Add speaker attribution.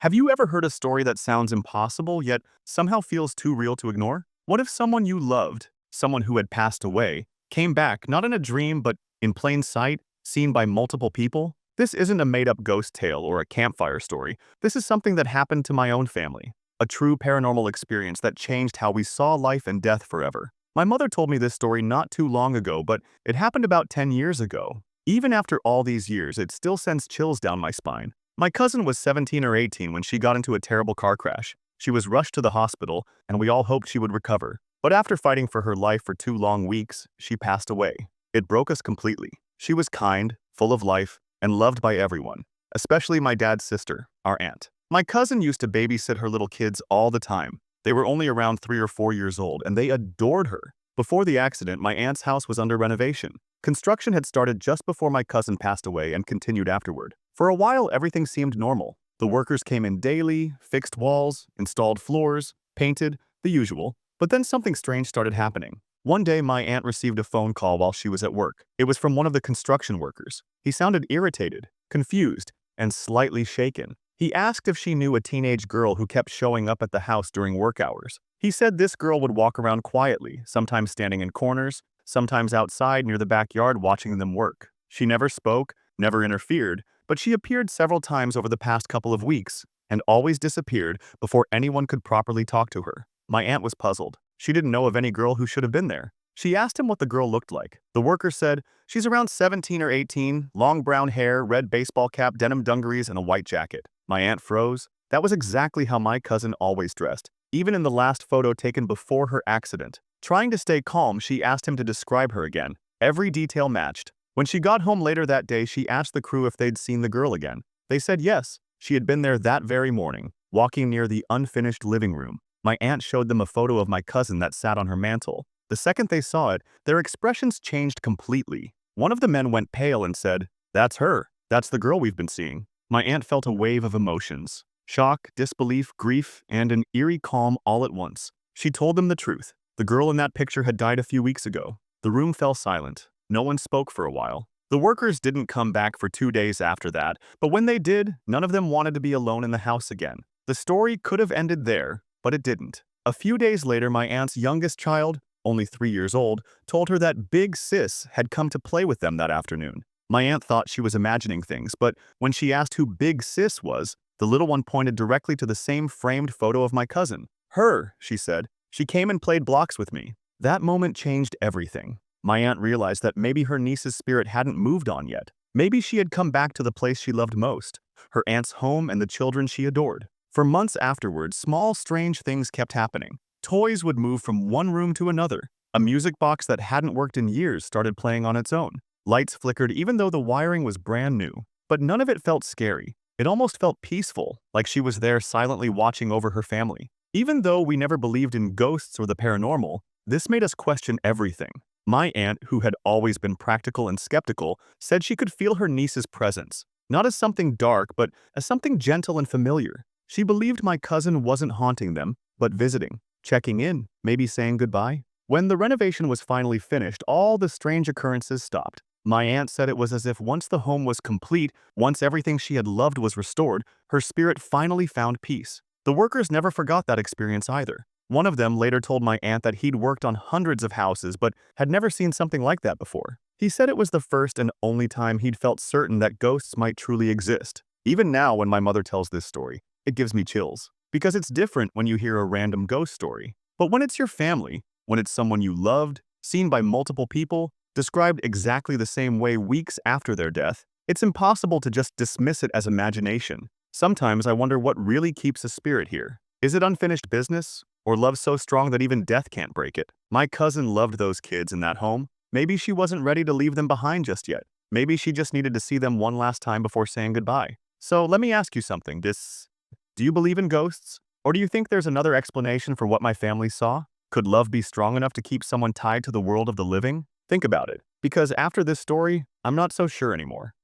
Speaker 1: Have you ever heard a story that sounds impossible yet somehow feels too real to ignore? What if someone you loved, someone who had passed away, came back not in a dream but in plain sight, seen by multiple people? This isn't a made-up ghost tale or a campfire story. This is something that happened to my own family. A true paranormal experience that changed how we saw life and death forever. My mother told me this story not too long ago, but it happened about 10 years ago. Even after all these years, it still sends chills down my spine. My cousin was 17 or 18 when she got into a terrible car crash. She was rushed to the hospital, and we all hoped she would recover. But after fighting for her life for 2 long weeks, she passed away. It broke us completely. She was kind, full of life, and loved by everyone, especially my dad's sister, our aunt. My cousin used to babysit her little kids all the time. They were only around 3 or 4 years old, and they adored her. Before the accident, my aunt's house was under renovation. Construction had started just before my cousin passed away and continued afterward. For a while, everything seemed normal. The workers came in daily, fixed walls, installed floors, painted, the usual. But then something strange started happening. One day, my aunt received a phone call while she was at work. It was from one of the construction workers. He sounded irritated, confused, and slightly shaken. He asked if she knew a teenage girl who kept showing up at the house during work hours. He said this girl would walk around quietly, sometimes standing in corners, sometimes outside near the backyard watching them work. She never spoke, never interfered, but she appeared several times over the past couple of weeks and always disappeared before anyone could properly talk to her. My aunt was puzzled. She didn't know of any girl who should have been there. She asked him what the girl looked like. The worker said, "She's around 17 or 18, long brown hair, red baseball cap, denim dungarees, and a white jacket." My aunt froze. That was exactly how my cousin always dressed, even in the last photo taken before her accident. Trying to stay calm, she asked him to describe her again. Every detail matched. When she got home later that day, she asked the crew if they'd seen the girl again. They said yes. She had been there that very morning, walking near the unfinished living room. My aunt showed them a photo of my cousin that sat on her mantle. The second they saw it, their expressions changed completely. One of the men went pale and said, "That's her. That's the girl we've been seeing." My aunt felt a wave of emotions. Shock, disbelief, grief, and an eerie calm all at once. She told them the truth. The girl in that picture had died a few weeks ago. The room fell silent. No one spoke for a while. The workers didn't come back for 2 days after that, but when they did, none of them wanted to be alone in the house again. The story could have ended there, but it didn't. A few days later, my aunt's youngest child, only 3 years old, told her that Big Sis had come to play with them that afternoon. My aunt thought she was imagining things, but when she asked who Big Sis was, the little one pointed directly to the same framed photo of my cousin. "Her," she said. "She came and played blocks with me." That moment changed everything. My aunt realized that maybe her niece's spirit hadn't moved on yet. Maybe she had come back to the place she loved most, her aunt's home and the children she adored. For months afterwards, small, strange things kept happening. Toys would move from one room to another. A music box that hadn't worked in years started playing on its own. Lights flickered even though the wiring was brand new. But none of it felt scary. It almost felt peaceful, like she was there silently watching over her family. Even though we never believed in ghosts or the paranormal, this made us question everything. My aunt, who had always been practical and skeptical, said she could feel her niece's presence, not as something dark, but as something gentle and familiar. She believed my cousin wasn't haunting them, but visiting, checking in, maybe saying goodbye. When the renovation was finally finished, all the strange occurrences stopped. My aunt said it was as if once the home was complete, once everything she had loved was restored, her spirit finally found peace. The workers never forgot that experience either. One of them later told my aunt that he'd worked on hundreds of houses but had never seen something like that before. He said it was the first and only time he'd felt certain that ghosts might truly exist. Even now, when my mother tells this story, it gives me chills. Because it's different when you hear a random ghost story. But when it's your family, when it's someone you loved, seen by multiple people, described exactly the same way weeks after their death, it's impossible to just dismiss it as imagination. Sometimes I wonder what really keeps a spirit here. Is it unfinished business? Or love so strong that even death can't break it? My cousin loved those kids in that home. Maybe she wasn't ready to leave them behind just yet. Maybe she just needed to see them one last time before saying goodbye. So let me ask you something. Do you believe in ghosts? Or do you think there's another explanation for what my family saw? Could love be strong enough to keep someone tied to the world of the living? Think about it. Because after this story, I'm not so sure anymore.